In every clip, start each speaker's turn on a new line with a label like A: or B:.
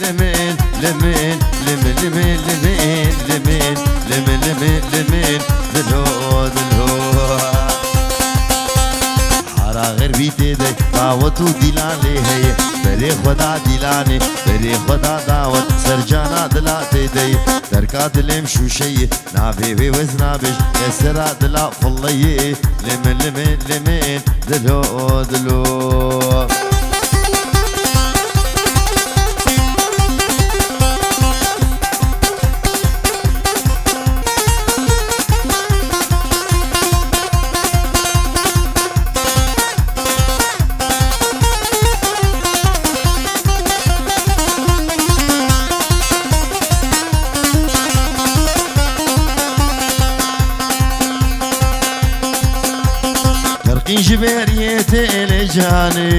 A: لمن لمن لمن لمن لمن لمن لمن لمن لمن دلو دلو حارا غير بيتي دي دعوتو دلاني هي بري خدا دلاني بري خدا دعوت سرجانا دلاتي دي دركات المشوشي نافي في وزنابش يسرا دلا فضلي لمن لمن لمن دلو دلو جبريت الجاني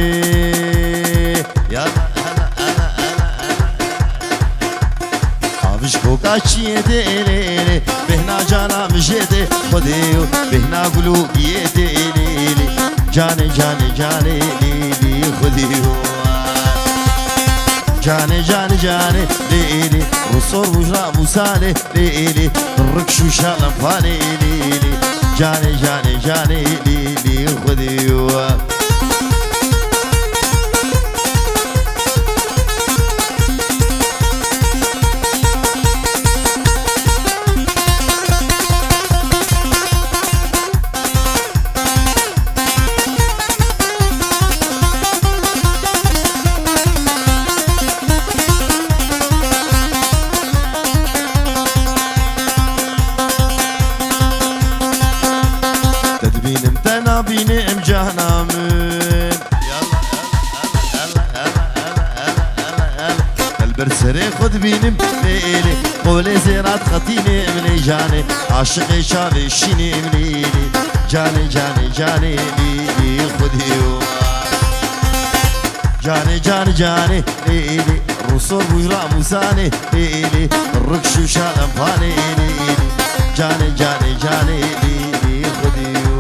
A: يا هلا هلا هلا حافظ كوكاشي ديلي بهنا جانا مشيتي خديو بهنا قلوبي ديلي جاني جاني جاني ليلي خديو جاني جاني جاني ليلي وصور وجرا موسالي ليلي الركشو شالم فاني ليلي جاني جاني جاني ليلي خذيو بينم جهنا من يلا يلا يلا يلا البرسري خذ بينم ليلي قولي زيرات خطيني من جاني عاشقي شافي شيني منيلي جاني جاني جاني ليلي خذيو جاني جاني جاني ليلي الرسول وجرا موساني ليلي الركشو شالم فاني ليلي جاني جاني جاني ليلي خذيو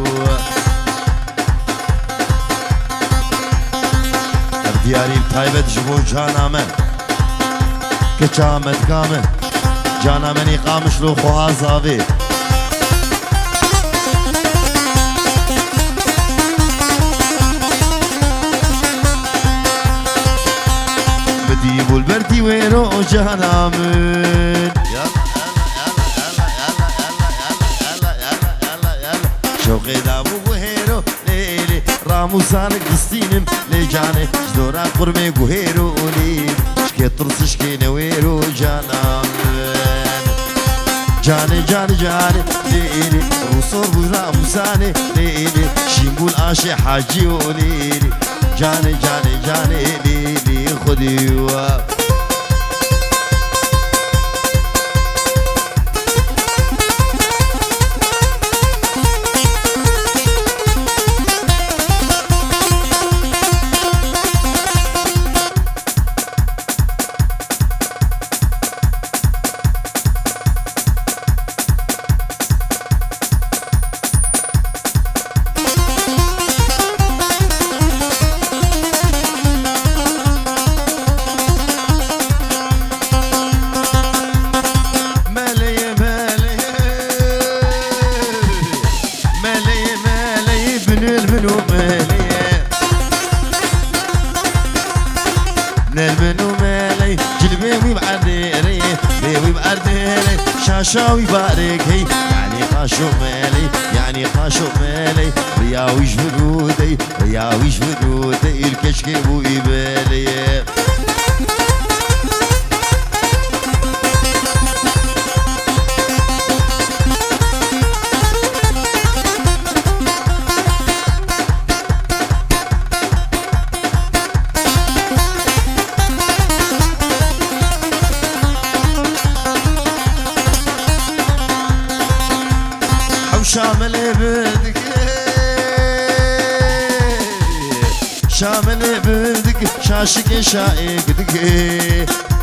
A: دياري تايبت جبو جانا من كجامت كامل جانا مني قامش لو خوها زاوي بديبو البردي وينو جانا من شوقي دابو وهيرو ليلي رامو سانك دستينم لجاني جدورا قرمي قهيرو ليلي شكي طرس شكي نويرو جانا جاني جاني جاني ليلي وصور بجرا موساني ليلي شيمبول آشي حاجي وليلي جاني جاني جاني ليلي خديو شاوي بارك هي يعني قاشو مالي يعني قاشو مالي رياويش فدودي رياويش فدودي الكشكي بو يبالي شامل بدك شامل بدك شاشك شايك دك يلا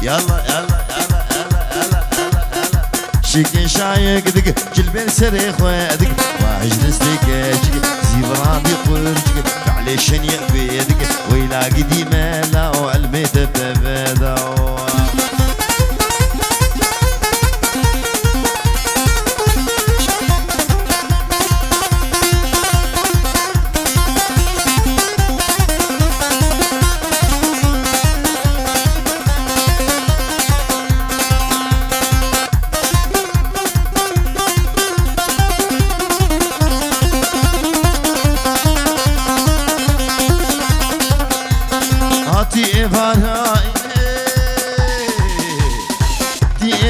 A: يلا يلا يلا يلا يلا شيك شايك دك جلبين سريخ ودك واجلس لك زيبران بقرجك معليش يا بيدك ويلاقي ديما لا وعلمي تتفادى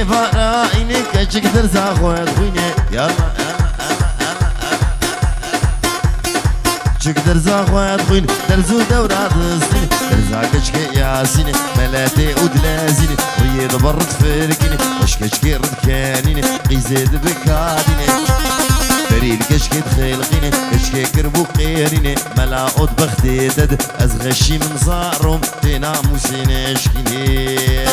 A: فارا عينك كشك درزا خوات خويني يلا شك درزا خوات خوين درزو دورات السنين درزا كشك ياسيني ملاتي ودلازيني ويد برد فرقيني وش كشك رد كانيني قيزيد بكاديني فريد كشك تخيلقيني كشك كربو قيريني ملا قد بختي دد ازغشي من صارهم تينا موسيني اشكيني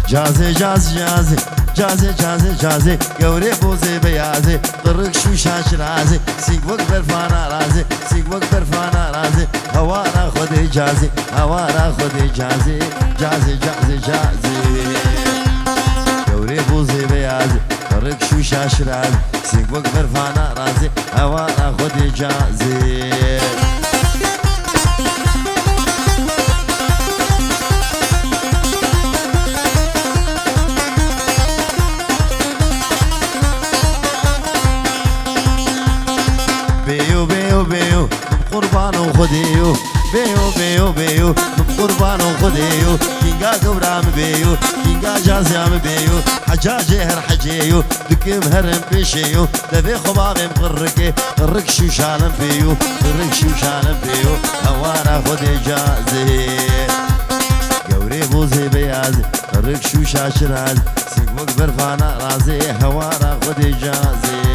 A: جازي جازي جازي جازي جازي جازي قوري بوزي بيازي طرق شو شاش رازي سيق وقت برفانا رازي سيق وقت برفانا رازي هوانا خدي جازي هوانا خدي جازي جازي جازي جازي قوري بوزي بيازي طرق شو شاش رازي سيق وقت برفانا رازي هوانا خدي جازي بيو بيو بيو قربان وخديو بيو بيو بيو قربان وخديو كينغا قبرام بيو كينغا جازيام بيو حجاجي هر حجيو دكيم هرم بيشيو دبي خباغي مقرقي قرق شو شالم بيو قرق شو شالم بيو هوارا خدي جازي قوري بوزي بيازي قرق شو شاشراز سيق وقبر فانا رازي هوارا خدي جازي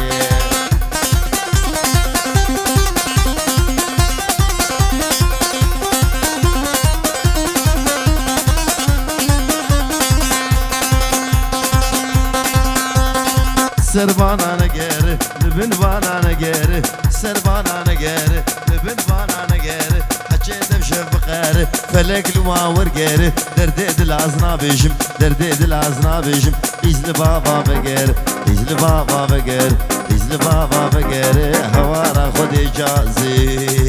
A: سربانا نجاري لبن بانا نجاري سربانا نجاري لبن بانا نجاري حجيت بشف بقاري فلك لما ورقاري درديد العزنا بيجم درديد العزنا بيجم إزل بابا بقاري إزل بابا بقاري إزل بابا بقاري هوارا خدي جازي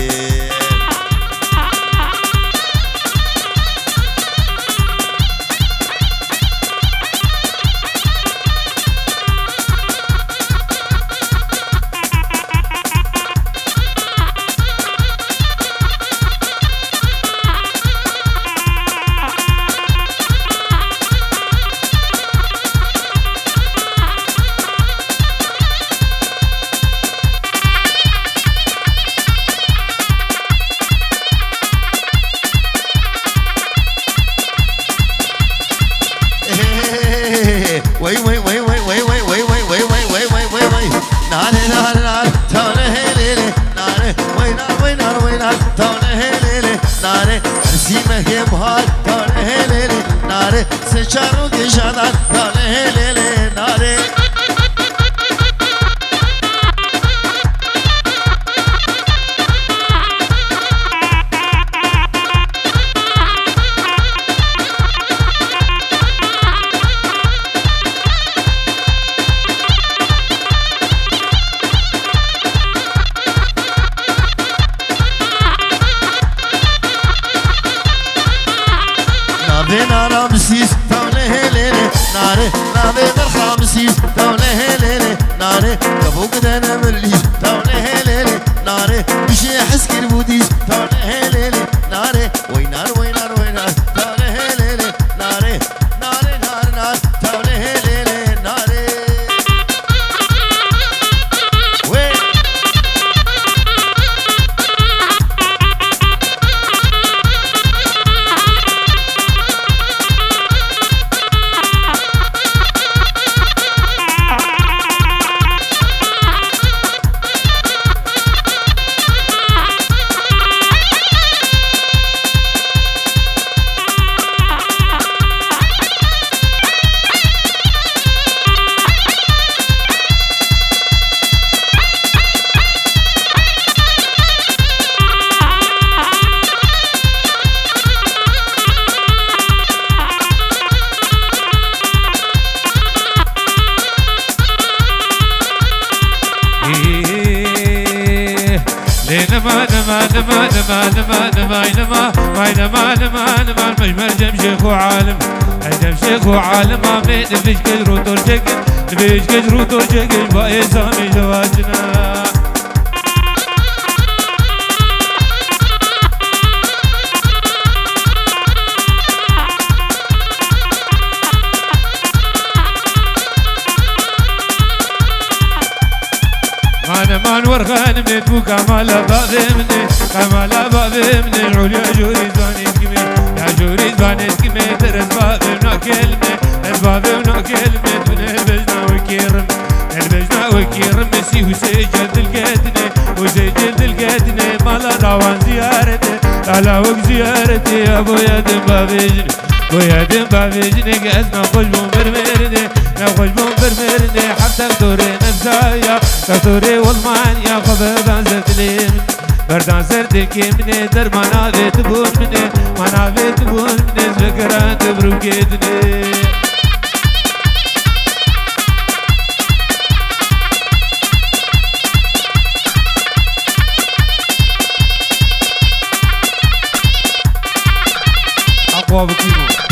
A: وي وي وي وي وي وي وي وي وي وي وي وي وي وي ناري ناري ناري توني هيليلي ناري وي نار وي نار وي نار توني هيليلي ناري رسيمة هي بهار توني هيليلي ناري سيشارو كيشادان توني هيليلي ناري نارا مسيس تولي هيليلي ناري نابي بالخامسيس تولي هيليلي ناري كفوق دانا مليس تولي هيليلي ناري بشي حسكي البوديس تولي هيليلي ناري وينار وينار وينار تولي هيليلي ناري ناري نار نار تولي هيليلي ناري وين نما نما نما نما نما نما نما ما نما نما نما مجمر جمشيخ وعالم جمشيخ وعالم ما بين فيش كجرو ترجك فيش كجرو ترجك باي سامي جواجنا
B: كمال بابمني كمال بابمني العليا جوري زاني كمي يا جوري زاني كمي درس بابنا كلمة درس بابنا كلمة من البجنا وكيرم البجنا وكيرم مسي وسجل القدني وسجل القدني مالا روان زيارتي لا وق زيارتي يا ابويا دم بابجني ويا دم بابجني قاسنا خوش بون برمرني خوش بون برمرني حتى دوري نفسايا دكتوري والمانيا خبردان زرتلي بردان زرتكي مني در منافي تبون مني منافي تبون مني زكران تبروكيتني أقوى بكيمو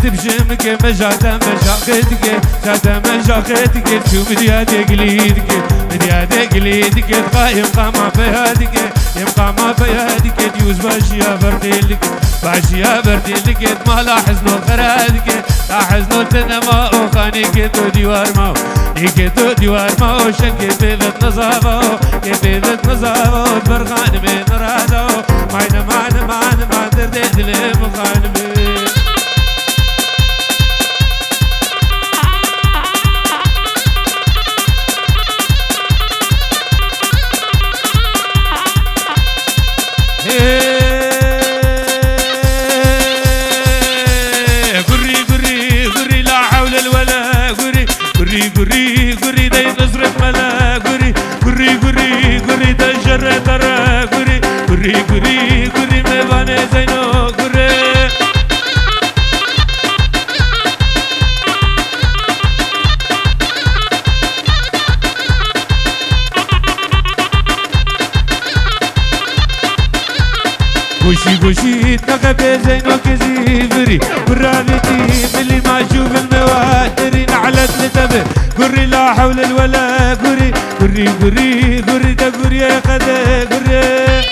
B: تبجمك مجاتا مجاقتك جاتا مجاقتك شو مدياتك ليدك مدياتك ليدك تقايم قاما فيهادك يبقى ما فيهادك ديوز باشيا برديلك باشيا برديلك ما لاحظنو خرادك لاحظنو تنما وخانيك تو ديوار ماو نيكتو ديوار ماو شنك بيذت نظافو كبيذت نظافو برغان من رادو معنا دردت لمخانمي قري داي نصرف ملا قري تجرى ترى قري ميباني زينو قري goshi تقبي زينو كزيفري برادتي ملي ما اشوف الموادري نعلت لتبه قري لا حول ولا قري تقري يا قدا قري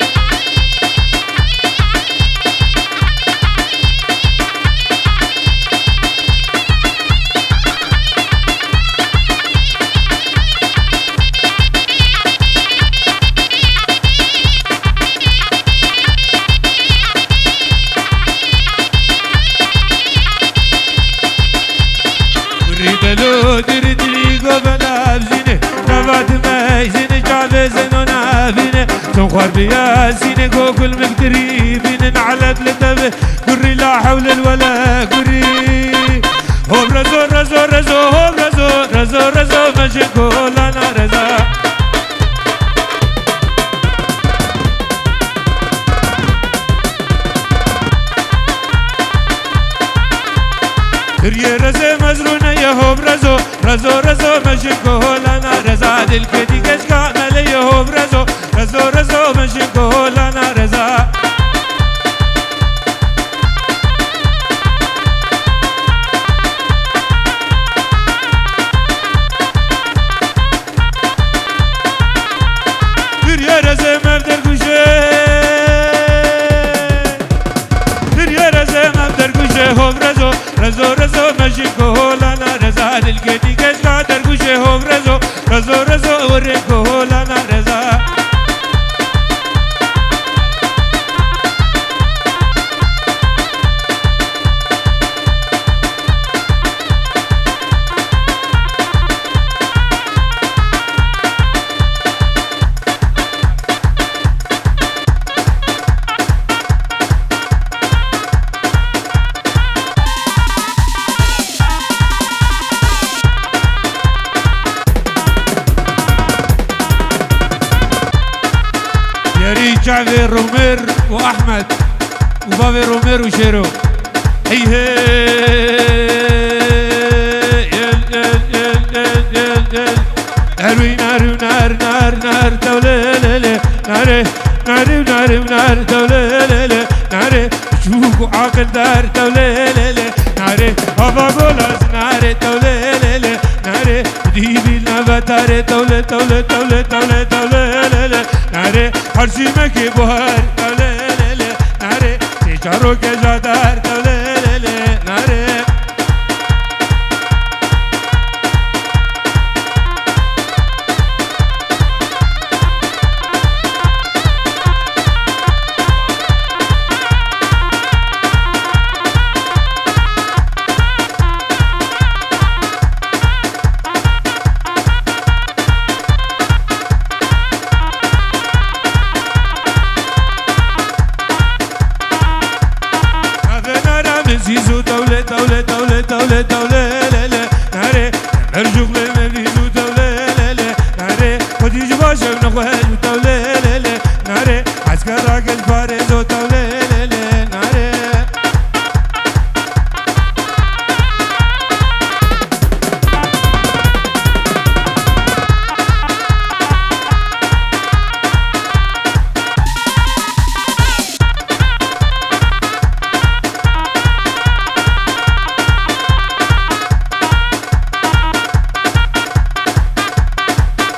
B: دلو دردلي قبنا بزينه نفات ما يزينه شعب زينو نافينه تنخر بياسينه قو كل مقتريبين نعلت لتبه قري لا حول ولا قري هوب رزو مشكو لنا رزا تريه رزه مزرونه يهوب رزو مشكو لنا رزا دل كدي كش كامل يهوب رزو مشكو لنا رزا تريه رزه مبدر كوشه هوب رزو مشكو لنا رزا دل كدي كش قادر كوشه هوب رزو وركو لنا رزا جعفر رومير واحمد وبابي رومير وشيرو هي نار دولة نار دولة نار شوق عقل دار دولة نار أبا بولاس نار دولة نار ديبي نبتار دولة نار حرسي مكي بوهار دولة اشكروا كجدار دولة ناري زيزو دولة دولة دولة دولة دولة لا لا ناري مرجوق لما بيزو دولة لا لا ناري خدي جباشة ونخوهج دولة لا لا ناري عسكر راكز بارزو دولة لا لا ناري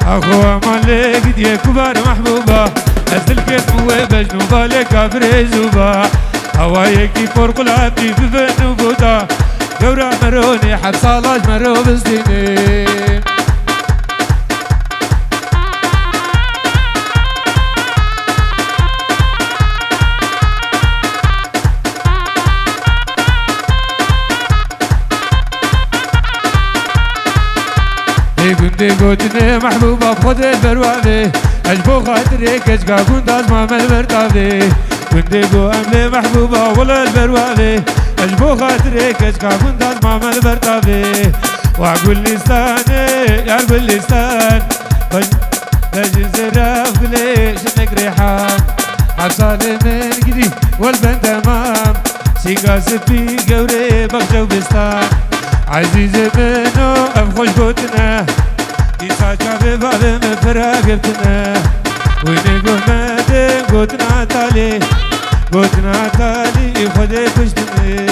B: أخوة مالك دي كبار محبوبة أزل كيف وبجنوبة لكافر زوبة هوايكي فرق العبدي في فنوبوتا قورا مروني حب صلاج مرو بسديني كنتي قوتني محبوبة بخد البروابي أجبو خاطري كشكا كنت أزمام المرتابي كنتي قو أملي محبوبة ولا البروابي أجبو خاطري كشكا كنت أزمام المرتابي وأقول لساني يا رب اللسان بجز الرافلي شنك ريحان حصالي من قدي والبن تمام سيقا سبي قوري بخشو بستان عزيز منو أفخش قوتنا إيسا شافي بابي مفراقبتنا ويني قومتي قوتنا تالي قوتنا تالي خدي كشتني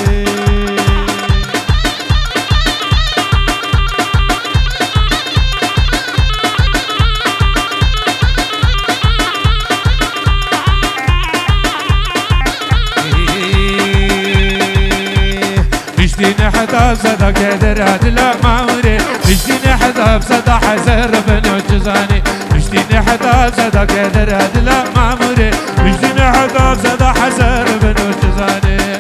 B: بشتيني حتى بصدا كدر هدلا معمري بشتيني حتى بصدا حسر بنو جزاني بشتيني حتى بصدا كدر هدلا معمري بشتيني حتى بصدا حسر بنو جزاني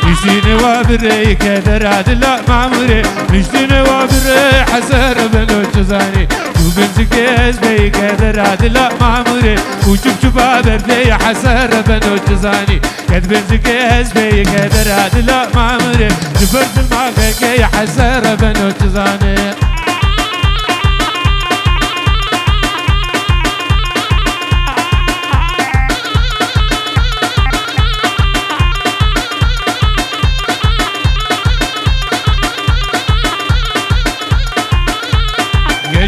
B: مشتيني وابري كدر عدلا معمري مشتيني وابري حسر بنو جزاني وبنزكيز بي كدر عدلا معمري وشوف شوفا بردي حسر بنو جزاني كد بنزكيز بي كدر عدلا معمري جفرت المعقيقي حسر بنو جزاني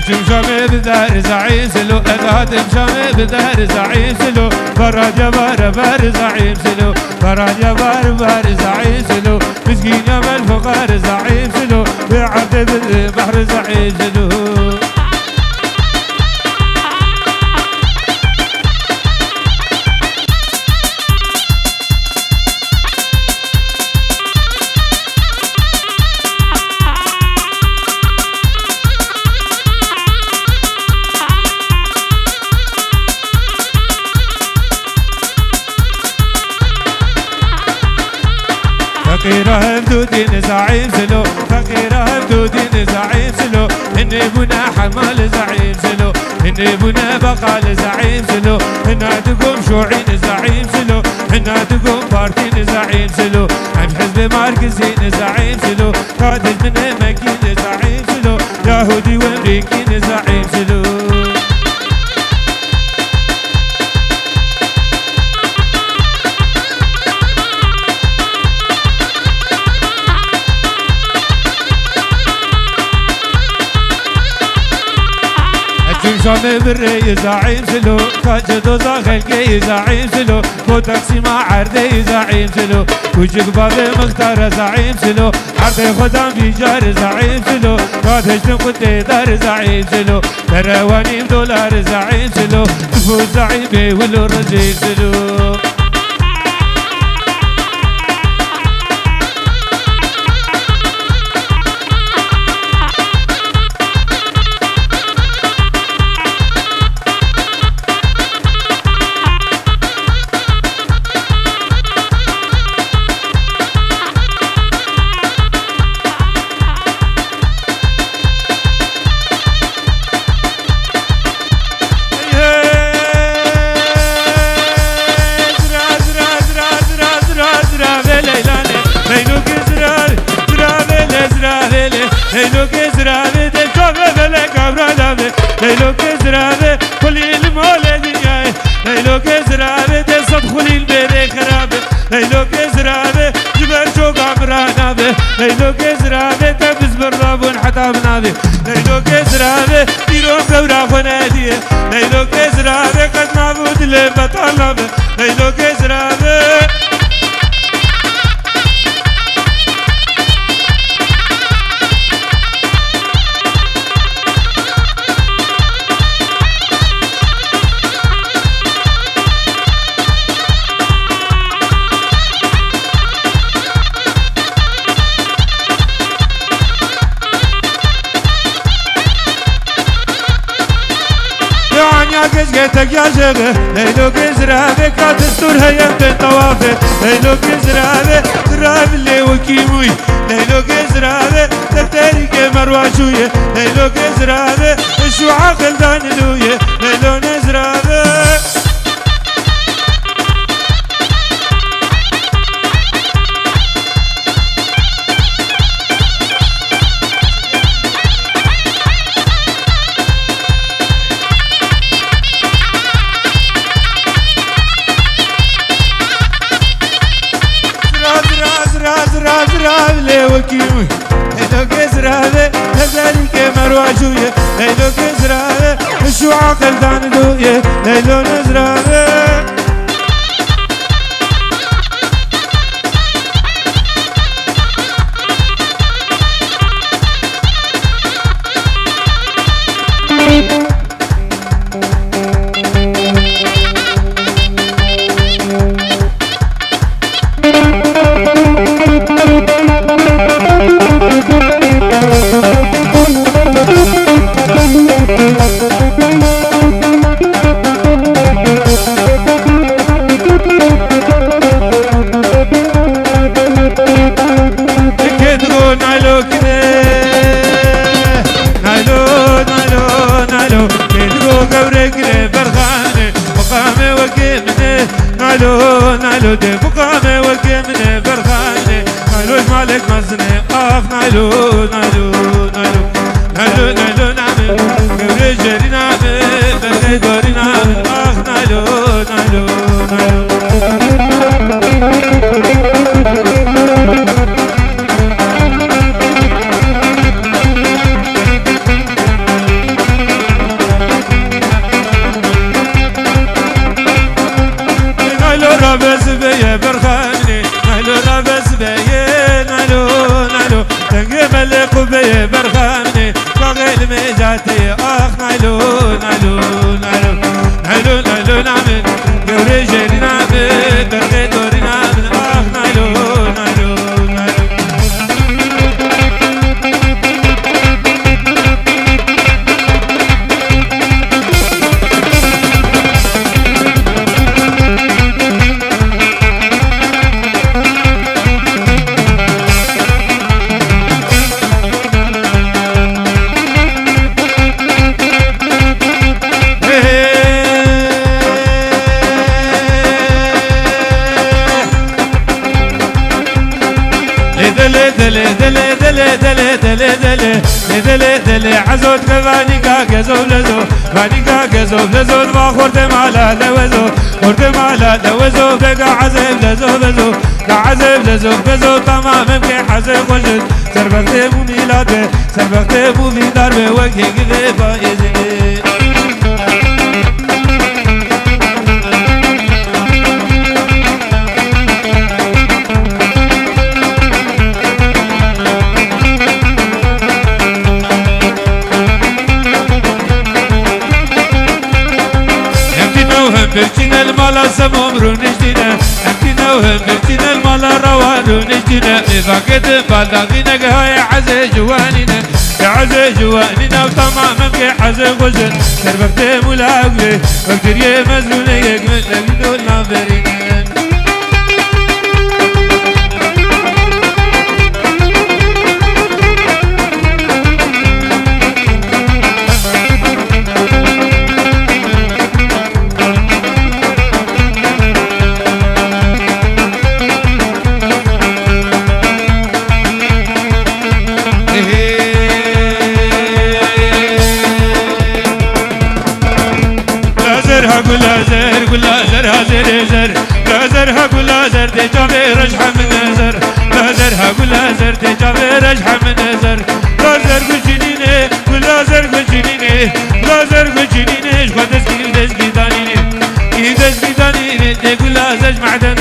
B: شمشامي بدار زعيم سلو أذهب شامي بدار زعيم سلو فراد يا بار زعيم سلو فراد يا بار زعيم سلو مسكين يا الفقار زعيم سلو بعبد بالبحر زعيم سلو فقيرة بدودين زعيم سلو فقيرة بدودين زعيم سلو إني بنا حمال زعيم سلو إني بنا بقال زعيم سلو إنا تقوم شوعين زعيم سلو إنا تقوم بارتين زعيم سلو عن حزب ماركزين زعيم سلو قادس من مكين زعيم سلو يهودي وامريكين زعيم سلو شام بري زعيم سلو كاجدو زاخلكي زعيم سلو بو تقسيم عرضي زعيم سلو وجك باب مختار زعيم سلو عرضي خدام في جار زعيم سلو راتشتم قدي دار زعيم سلو ترواني دولار زعيم سلو تفوت زعيمي ولو رزيق سلو ليلو كزرابي تشوفه بلا كبرانابي ليلو كزرابي خلي المولدي ليلو كزرابي تصد خلي البيت خرابي ليلو كزرابي جبل شوق عمرانابي ليلو كزرابي تبز بالرابون حتى بنابي ليلو كزرابي ديرو كورا خنادي ليلو كزرابي قد معبود اللي بطلبي ليلو كزرابي كشكتك يا شبه ليلو كزرابي كاتستور هيا بتوافق ليلو كزرابي زراب اللي وكيموي ليلو كزرابي تفتري كمروع شوية ليلو كزرابي شو عقل دانلوية ليلو نزرابي وكيمي ليلو كزرابي كذلك مروع شوية ليلو كزرابي شو عقل دانلوية ليلو نزرابي نالو دي بقامة وكمني برخاني نالوش مالك مزني آخ نالو نالو نالو نالو نالو نعمل قبل جري نعمل برغي دوري نعمل آخ نالو نالو نالو رابز بيه برخاني نالو رابز بيه نالو نالو تنقي ملك بيه برخاني باغي الميجاتي اخ نالو نالو نالو نالو نالو نعمل قوري جيري نعمل برغي دوري نعمل اخ نالو نالو نالو دلي عزوت كفاني كاكزو لزو فاني كاكزو لزو ما خورت مالا لوزو خورت مالا لوزو بقى عزب لزو بزو كعزب لزو بزو تمام مكي حزب وجد سربقت بو ميلاد سربقت بو ميدار بوجه كذي فايزي ونجدنا أكتنا وهمتنا المال روان ونجدنا بفاكت بالداغينا هاي عزي جواننا يا عزي جواننا وتماما كحزي غزل دربكت ملاقي وقدر يمزلون يقمت لقدو النافرين لازرها قول لازر تجابي رجحة من نزر لازرها قول لازر تجابي رجحة من نزر لازر قول جنيني قول لازر قول جنيني لازر قول جنيني شخو دزقي دانيني دزقي دانيني تقول لازر معدن